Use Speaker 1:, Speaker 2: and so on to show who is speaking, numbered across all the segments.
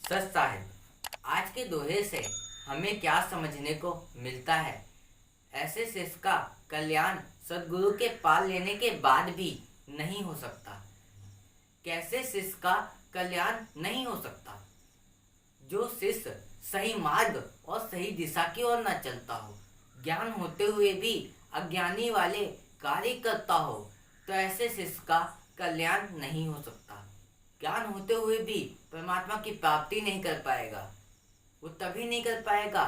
Speaker 1: सच साहिब, आज के दोहे से हमें क्या समझने को मिलता है? ऐसे शिष्य का कल्याण सदगुरु के पाल लेने के बाद भी नहीं हो सकता। कैसे शिष्य का कल्याण नहीं हो सकता? जो शिष्य सही मार्ग और सही दिशा की ओर न चलता हो, ज्ञान होते हुए भी अज्ञानी वाले कार्य करता हो, तो ऐसे शिष्य का कल्याण नहीं हो सकता। ज्ञान होते हुए भी परमात्मा की प्राप्ति नहीं कर पाएगा। वो तभी नहीं कर पाएगा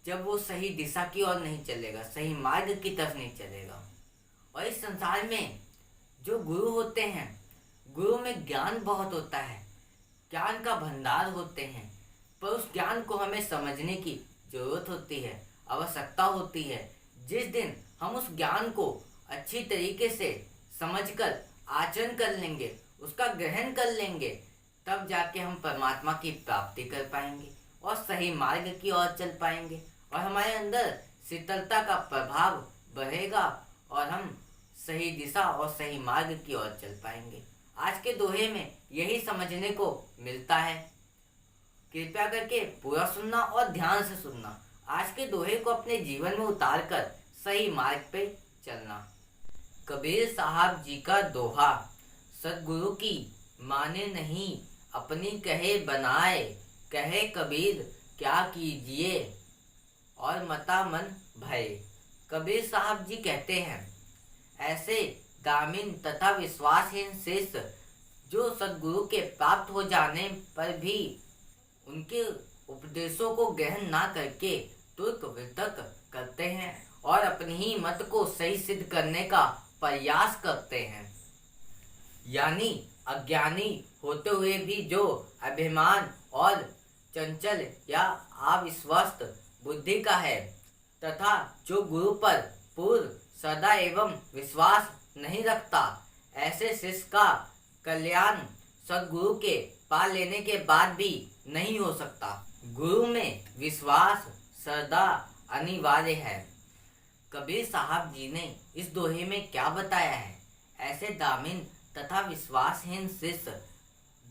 Speaker 1: जब वो सही दिशा की ओर नहीं चलेगा, सही मार्ग की तरफ नहीं चलेगा। और इस संसार में जो गुरु होते हैं, गुरु में ज्ञान बहुत होता है, ज्ञान का भंडार होते हैं, पर उस ज्ञान को हमें समझने की जरूरत होती है, आवश्यकता होती है। जिस दिन हम उस ज्ञान को अच्छी तरीके से समझकर आचरण कर लेंगे, उसका ग्रहण कर लेंगे, तब जाके हम परमात्मा की प्राप्ति कर पाएंगे और सही मार्ग की ओर चल पाएंगे, और हमारे अंदर शीतलता का प्रभाव बढ़ेगा और हम सही दिशा और सही मार्ग की ओर चल पाएंगे। आज के दोहे में यही समझने को मिलता है। कृपया करके पूरा सुनना और ध्यान से सुनना। आज के दोहे को अपने जीवन में उतार कर सही मार्ग पे चलना। कबीर साहब जी का दोहा, सदगुरु की माने नहीं, अपनी कहे बनाए, कहे कबीर क्या कीजिए, और मता मन भय। कबीर साहब जी कहते हैं, ऐसे दामिन तथा विश्वासहीन शिष्य जो सदगुरु के प्राप्त हो जाने पर भी उनके उपदेशों को ग्रहण ना करके तुर्क वितर्क करते हैं और अपनी ही मत को सही सिद्ध करने का प्रयास करते हैं, यानी अज्ञानी होते हुए भी जो अभिमान और चंचल या अविश्वस्त बुद्धि का है, तथा जो गुरु पर पूर्ण श्रद्धा एवं विश्वास नहीं रखता, ऐसे शिष्य का कल्याण सदगुरु के पाल लेने के बाद भी नहीं हो सकता। गुरु में विश्वास श्रद्धा अनिवार्य है। कबीर साहब जी ने इस दोहे में क्या बताया है? ऐसे दामिन तथा विश्वासहीन शिष्य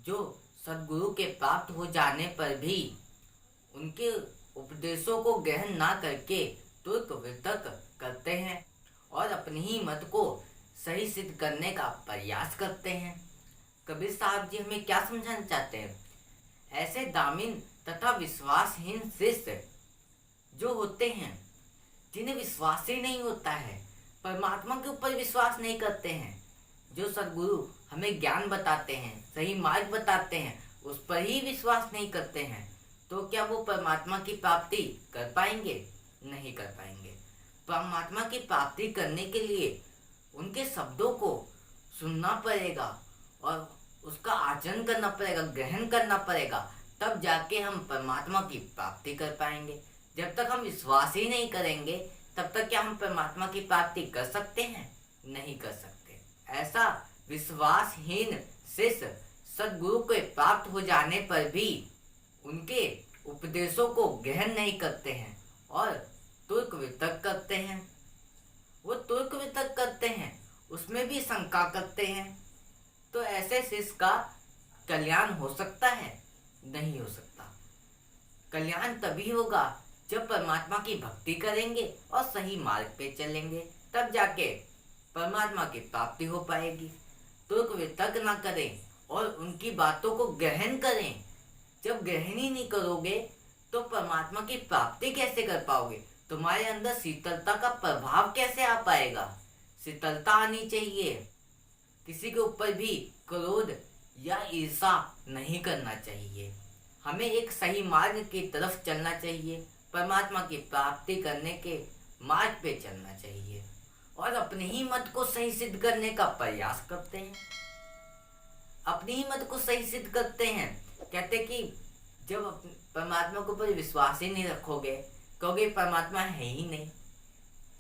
Speaker 1: जो सदगुरु के प्राप्त हो जाने पर भी उनके उपदेशों को ग्रहण ना करके तुर्क वितर्क करते हैं और अपनी ही मत को सही सिद्ध करने का प्रयास करते हैं। कबीर साहब जी हमें क्या समझाना चाहते हैं? ऐसे दामिन तथा विश्वासहीन शिष्य जो होते हैं, जिन्हें विश्वास ही नहीं होता है, परमात्मा के ऊपर विश्वास नहीं करते हैं, जो सदगुरु हमें ज्ञान बताते हैं, सही मार्ग बताते हैं, उस पर ही विश्वास नहीं करते हैं, तो क्या वो परमात्मा की प्राप्ति कर पाएंगे? नहीं कर पाएंगे। परमात्मा की प्राप्ति करने के लिए उनके शब्दों को सुनना पड़ेगा और उसका आचरण करना पड़ेगा, ग्रहण करना पड़ेगा, तब जाके हम परमात्मा की प्राप्ति कर पाएंगे। जब तक हम विश्वास ही नहीं करेंगे, तब तक क्या हम परमात्मा की प्राप्ति कर सकते हैं? नहीं कर सकते। ऐसा विश्वासहीन शिष्य सदगुरु के प्राप्त हो जाने पर भी उनके उपदेशों को ग्रहण नहीं करते हैं और तुर्क वितर्क करते हैं। वो तुर्क वितर्क करते हैं, उसमें भी शंका करते हैं, तो ऐसे शिष्य का कल्याण हो सकता है? नहीं हो सकता। कल्याण तभी होगा जब परमात्मा की भक्ति करेंगे और सही मार्ग पे चलेंगे, तब जाके परमात्मा की प्राप्ति हो पाएगी। तुर्क वितर्क ना करें और उनकी बातों को ग्रहण करें। जब ग्रहण ही नहीं करोगे तो परमात्मा की प्राप्ति कैसे कर पाओगे? तुम्हारे अंदर शीतलता का प्रभाव कैसे आ पाएगा? शीतलता आनी चाहिए। किसी के ऊपर भी क्रोध या ईर्षा नहीं करना चाहिए। हमें एक सही मार्ग की तरफ चलना चाहिए, परमात्मा की प्राप्ति करने के मार्ग पे चलना चाहिए, और अपनी ही मत को सही सिद्ध करने का प्रयास करते हैं। अपनी ही मत को सही सिद्ध करते हैं। कहते कि जब परमात्मा के ऊपर विश्वास ही नहीं रखोगे, कहोगे परमात्मा है ही नहीं,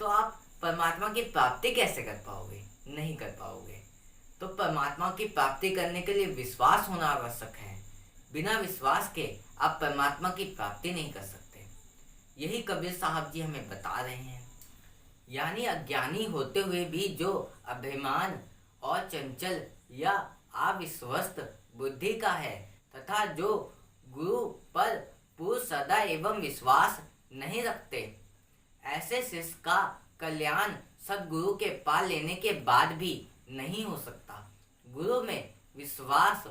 Speaker 1: तो आप परमात्मा की प्राप्ति कैसे कर पाओगे? नहीं कर पाओगे। तो परमात्मा की प्राप्ति करने के लिए विश्वास होना आवश्यक है। बिना विश्वास के आप परमात्मा की प्राप्ति नहीं कर सकते। यही कबीर साहब जी हमें बता रहे हैं। यानी अज्ञानी होते हुए भी जो अभिमान और चंचल या अविश्वस्त बुद्धि का है, तथा जो गुरु पर पूर्ण श्रद्धा एवं विश्वास नहीं रखते, ऐसे शिष्य का कल्याण सद्गुरु के पा लेने के बाद भी नहीं हो सकता। गुरु में विश्वास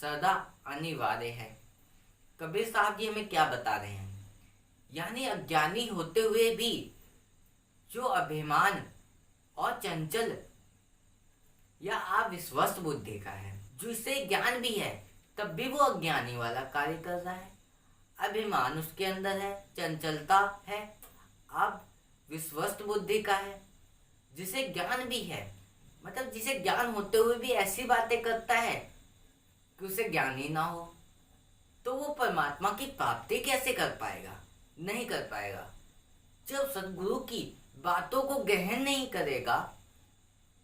Speaker 1: श्रद्धा अनिवार्य है। कबीर साहब जी हमें क्या बता रहे हैं? यानी अज्ञानी होते हुए भी जो अभिमान और चंचल या अविश्वस्त बुद्धि का है, जिसे ज्ञान भी है तब भी वो अज्ञानी वाला कार्य कर रहा है, अभिमान उसके अंदर है, चंचलता है, अब विश्वस्त बुद्धि का है, जिसे ज्ञान भी है, मतलब जिसे ज्ञान होते हुए भी ऐसी बातें करता है कि उसे ज्ञान ही ना हो, तो वो परमात्मा की प्राप्ति कैसे कर पाएगा? नहीं कर पाएगा। जब सद्गुरु की बातों को ग्रहण नहीं करेगा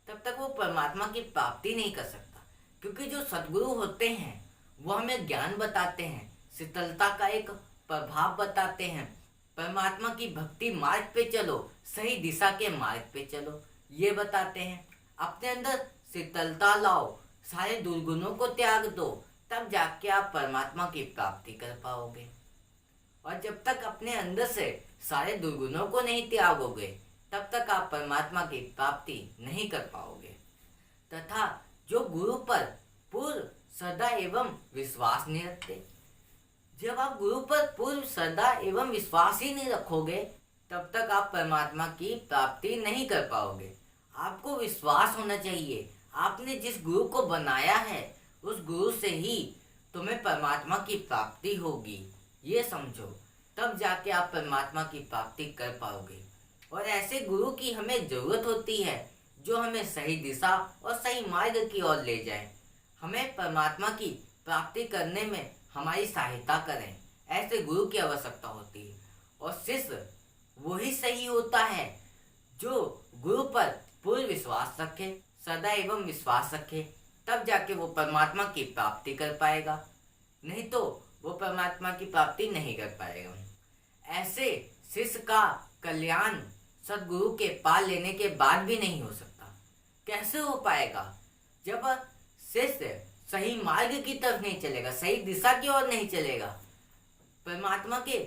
Speaker 1: तब तक वो परमात्मा की प्राप्ति नहीं कर सकता। क्योंकि जो सद्गुरु होते हैं वो हमें ज्ञान बताते हैं, शीतलता का एक प्रभाव बताते हैं, परमात्मा की भक्ति मार्ग पे चलो, सही दिशा के मार्ग पे चलो, ये बताते हैं। अपने अंदर शीतलता लाओ, सारे दुर्गुणों को त्याग दो, तब जाके आप परमात्मा की प्राप्ति कर पाओगे। और जब तक अपने अंदर से सारे दुर्गुणों को नहीं त्यागोगे तब तक आप परमात्मा की प्राप्ति नहीं कर पाओगे। तथा जो गुरु पर पूर्ण श्रद्धा एवं विश्वास नहीं रखते, जब आप गुरु पर पूर्ण श्रद्धा एवं विश्वास ही नहीं रखोगे तब तक आप परमात्मा की प्राप्ति नहीं कर पाओगे। आपको विश्वास होना चाहिए, आपने जिस गुरु को बनाया है उस गुरु से ही तुम्हें परमात्मा की प्राप्ति होगी, ये समझो, तब जाके आप परमात्मा की प्राप्ति कर पाओगे। और ऐसे गुरु की हमें जरूरत होती है जो हमें सही दिशा और सही मार्ग की ओर ले जाए, हमें परमात्मा की प्राप्ति करने में हमारी सहायता करें। ऐसे गुरु की आवश्यकता होती है। और शिष्य वही सही होता है जो गुरु पर पूर्ण विश्वास रखे, सदा एवं विश्वास रखे, तब जाके वो परमात्मा की प्राप्ति कर पाएगा, नहीं तो वो परमात्मा की प्राप्ति नहीं कर पाएगा। ऐसे शिष्य का कल्याण सद्गुरु के पाल लेने के बाद भी नहीं हो सकता। कैसे हो पाएगा? जब शिष्य सही मार्ग की तरफ नहीं चलेगा, सही दिशा की ओर नहीं चलेगा, परमात्मा के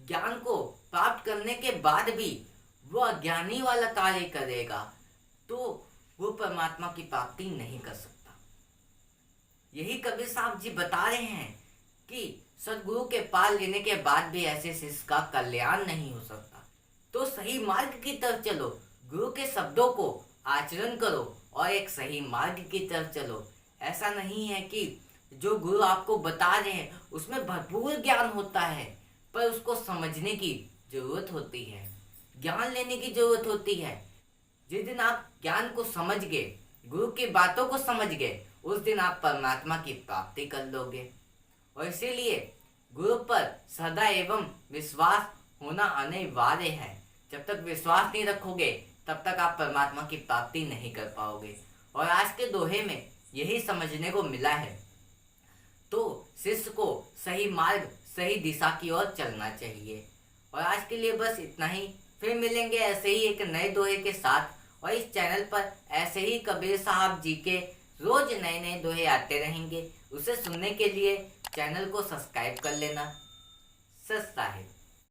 Speaker 1: ज्ञान को प्राप्त करने के बाद भी वो अज्ञानी वाला कार्य करेगा, तो वो परमात्मा की प्राप्ति नहीं कर सकता। यही कबीर साहब जी बता रहे हैं कि सद्गुरु के पाल लेने के बाद भी ऐसे शिष्य का कल्याण नहीं हो सकता। तो सही मार्ग की तरफ चलो, गुरु के शब्दों को आचरण करो और एक सही मार्ग की तरफ चलो। ऐसा नहीं है कि जो गुरु आपको बता रहे हैं उसमें भरपूर ज्ञान होता है, पर उसको समझने की जरूरत होती है, ज्ञान लेने की जरूरत होती है। जिस दिन आप ज्ञान को समझ गए, गुरु की बातों को समझ गए, उस दिन आप परमात्मा की प्राप्ति कर लोगे। और इसीलिए गुरु पर श्रद्धा एवं विश्वास होना अनिवार्य है। जब तक विश्वास नहीं रखोगे तब तक आप परमात्मा की प्राप्ति नहीं कर पाओगे। और आज के दोहे में यही समझने को मिला है। तो शिष्य को सही मार्ग, सही दिशा की ओर चलना चाहिए। और आज के लिए बस इतना ही। फिर मिलेंगे ऐसे ही एक नए दोहे के साथ। और इस चैनल पर ऐसे ही कबीर साहब जी के रोज नए नए दोहे आते रहेंगे। उसे सुनने के लिए चैनल को सब्सक्राइब कर लेना। सत साहिब।